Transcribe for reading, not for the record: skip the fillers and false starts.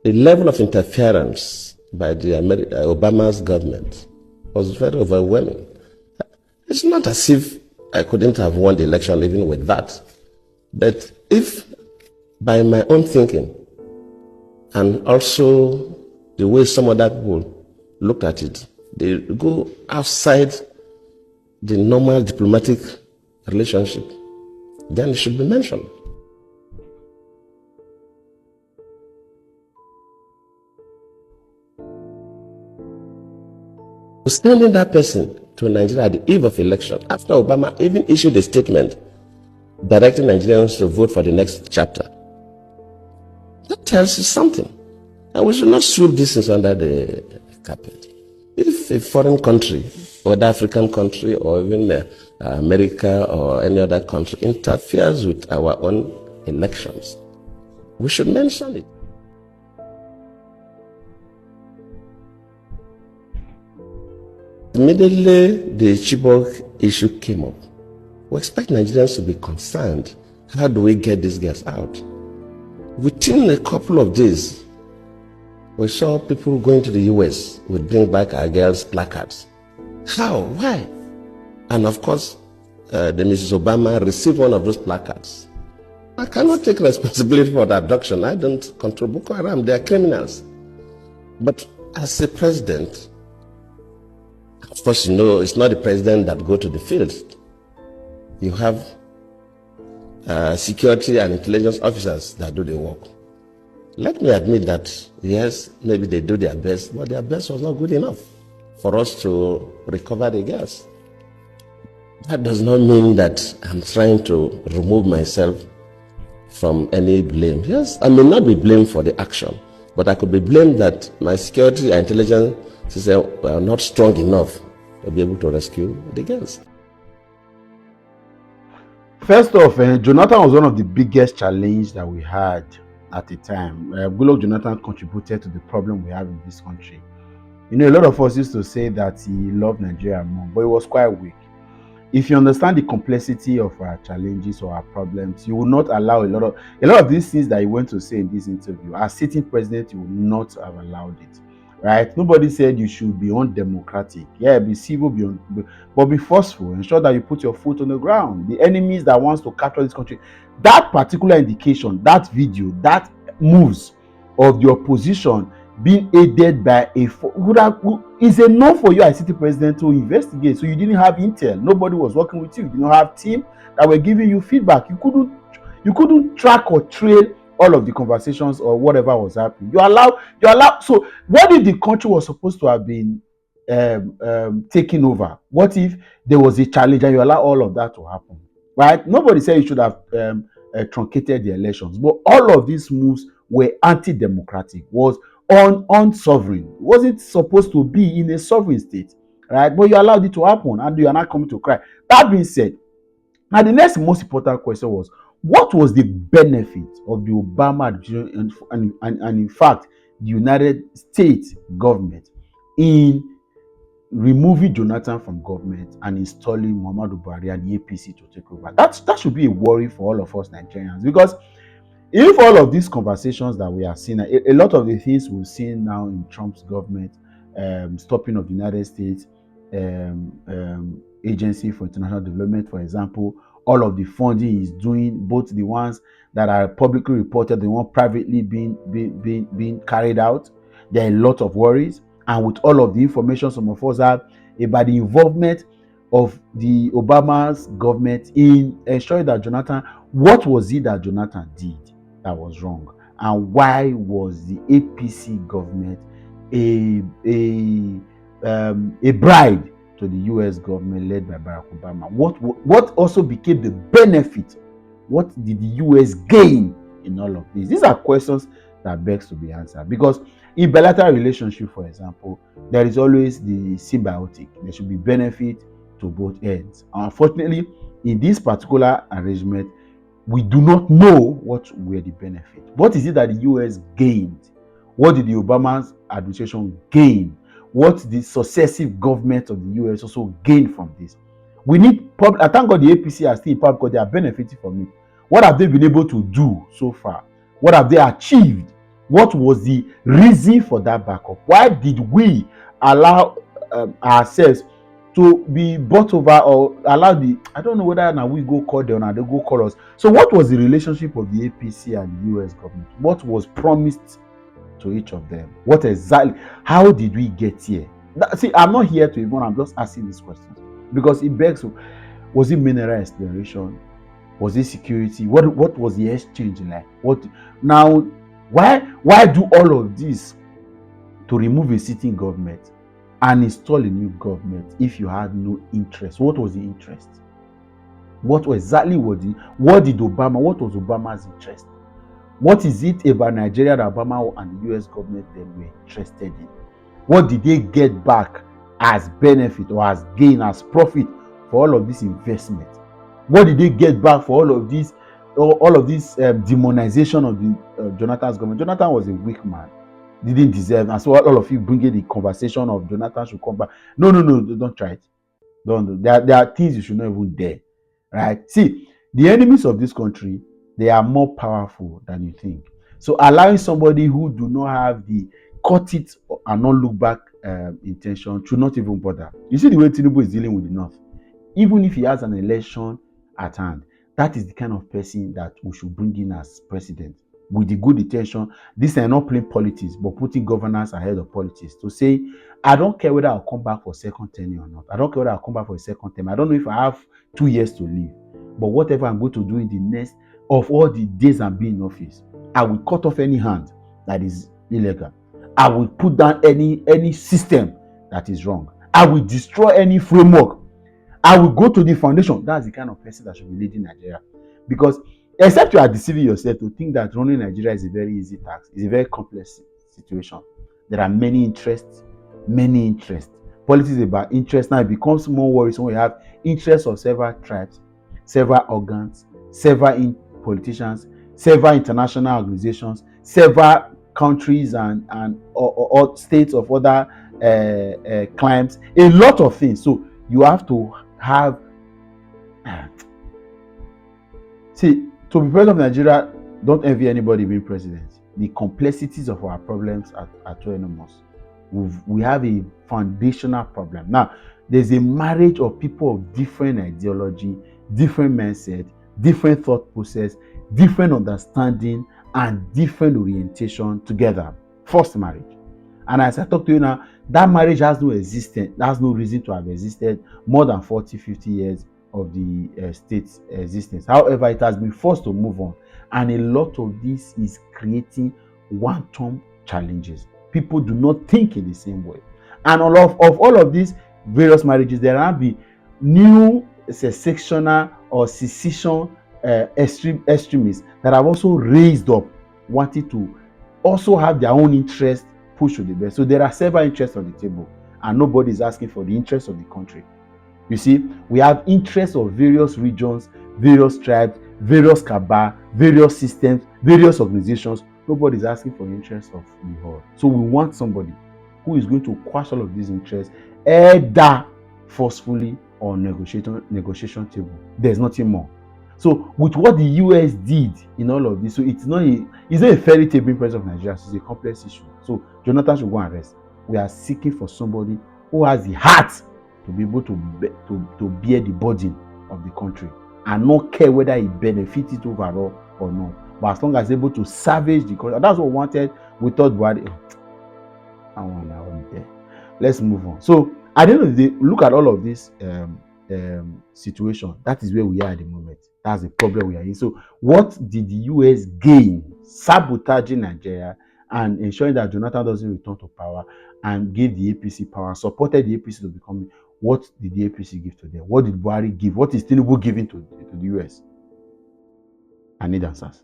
the level of interference by the Obama's government was very overwhelming. It's not as if I couldn't have won the election even with that. But if by my own thinking and also the way some other people looked at it, they go outside the normal diplomatic relationship, then it should be mentioned. Sending that person to Nigeria at the eve of election, after Obama even issued a statement directing Nigerians to vote for the next chapter, that tells you something. And we should not sweep this things under the carpet. If a foreign country, or the African country, or even America or any other country interferes with our own elections, we should mention it. Immediately the Chibok issue came up, we expect Nigerians to be concerned. How do we get these girls out? Within a couple of days, we saw people going to the US would bring back our girls' placards. How? Why? And of course, the Mrs. Obama received one of those placards. I cannot take responsibility for the abduction. I don't control Boko Haram. They are criminals. But as a president, of course, you know, it's not the president that go to the field. You have security and intelligence officers that do the work. Let me admit that, yes, maybe they do their best, but their best was not good enough for us to recover the girls. That does not mean that I'm trying to remove myself from any blame. Yes, I may not be blamed for the action, but I could be blamed that my security and intelligence system were not strong enough to be able to rescue the girls. First off, Jonathan was one of the biggest challenges that we had at the time. Goodluck Jonathan contributed to the problem we have in this country. You know, a lot of us used to say that he loved Nigeria more, but it was quite weak. If you understand the complexity of our challenges or our problems, you will not allow a lot of these things that he went to say in this interview. As sitting president, you will not have allowed it, right? Nobody said you should be undemocratic. Yeah, be civil, but be forceful. Ensure that you put your foot on the ground. The enemies that wants to capture this country, that particular indication, that video, that moves of the opposition being aided by is enough for you as city president to investigate. So you didn't have intel, nobody was working with you, you didn't have team that were giving you feedback, you couldn't track or trail all of the conversations or whatever was happening. You allow. So what if the country was supposed to have been taken over? What if there was a challenge and you allow all of that to happen, right? Nobody said you should have truncated the elections, but all of these moves were anti-democratic, was unsovereign, wasn't supposed to be in a sovereign state, right? But you allowed it to happen and you are not coming to cry. That being said, now the next most important question was, what was the benefit of the Obama administration and in fact the United States government in removing Jonathan from government and installing Muhammadu Buhari and the APC to take over? That should be a worry for all of us Nigerians, because if all of these conversations that we are seeing, a lot of the things we're seeing now in Trump's government, stopping of the United States Agency for International Development, for example, all of the funding is doing, both the ones that are publicly reported, the one privately being carried out, there are a lot of worries. And with all of the information some of us have about the involvement of the Obama's government in ensuring that Jonathan, what was it that Jonathan did that was wrong, and why was the APC government a bribe to the US government led by Barack Obama? What also became the benefit? What did the US gain in all of this? These are questions that begs to be answered, because in bilateral relationship, for example, there is always the symbiotic. There should be benefit to both ends. Unfortunately, in this particular arrangement, we do not know what were the benefits. What is it that the US gained? What did the Obama administration gain? What the successive government of the US also gained from this? We need, I thank God the APC are still in power because they are benefiting from it. What have they been able to do so far? What have they achieved What was the reason for that backup? Why did we allow ourselves to be bought over, or allow the, I don't know whether now we go call them or they go call us. So what was the relationship of the APC and the US government? What was promised to each of them? What exactly, how did we get here? See, I'm not here to even, I'm just asking these questions because it begs, was it mineral exploration? Was it security? What was the exchange like? What now? Why do all of this to remove a sitting government and install a new government if you had no interest? What was the interest? What exactly was the, what did Obama, what was Obama's interest? What is it about Nigeria that Obama and the US government then were interested in? What did they get back as benefit or as gain, as profit for all of this investment? What did they get back for all of this demonization of the Jonathan's government? Jonathan was a weak man, didn't deserve, and so all of you bringing the conversation of Jonathan should come back. No, don't try it. Don't. There are things you should not even dare. Right? See, the enemies of this country, they are more powerful than you think. So allowing somebody who do not have the cut it and not look back intention should not even bother. You see the way Tinubu is dealing with the North. Even if he has an election at hand, that is the kind of person that we should bring in as president with the good intention. This are not playing politics, but putting governance ahead of politics. To say, I don't care whether I'll come back for second tenure or not. I don't care whether I'll come back for a second term. I don't know if I have 2 years to live. But whatever I'm going to do in the next of all the days I'm being in office, I will cut off any hand that is illegal. I will put down any system that is wrong. I will destroy any framework. I will go to the foundation. That's the kind of person that should be leading Nigeria. Because except you are deceiving yourself to think that running Nigeria is a very easy task. It's a very complex situation. There are many interests. Politics is about interest. Now it becomes more worrisome when you have interests of several tribes, several organs, several politicians, several international organizations, several countries or states of other climes, a lot of things. So you have to have, see, to be president of Nigeria, don't envy anybody being president. The complexities of our problems are too enormous. We have a foundational problem. Now, there's a marriage of people of different ideology, different mindset, different thought process, different understanding, and different orientation together. Forced marriage. And as I talk to you now, that marriage has no existence, has no reason to have existed more than 40, 50 years of the state's existence. However, it has been forced to move on. And a lot of this is creating one-term challenges. People do not think in the same way. And all of these various marriages, there will be new secessional or secession extremists that have also raised up, wanting to also have their own interest pushed to the best. So there are several interests on the table, and nobody is asking for the interest of the country. You see, we have interests of various regions, various tribes, various cabal, various systems, various organizations. Nobody is asking for the interest of the whole. So we want somebody who is going to quash all of these interests, either forcefully or negotiation table. There's nothing more. So with what the US did in all of this, so it's not a fairy tale being president of Nigeria. It's a complex issue. So Jonathan should go and rest. We are seeking for somebody who has the heart to be able to bear the burden of the country and not care whether it benefits it overall or not. But as long as able to salvage the country, that's what we wanted. We thought, I want there. Let's move on. So at the end of the day, look at all of this situation. That is where we are at the moment. That's the problem we are in. So what did the US gain sabotaging Nigeria and ensuring that Jonathan doesn't return to power and gave the APC power, supported the APC to become? What did the APC give to them? What did Buhari give? What is Tinubu giving to the US? I need answers.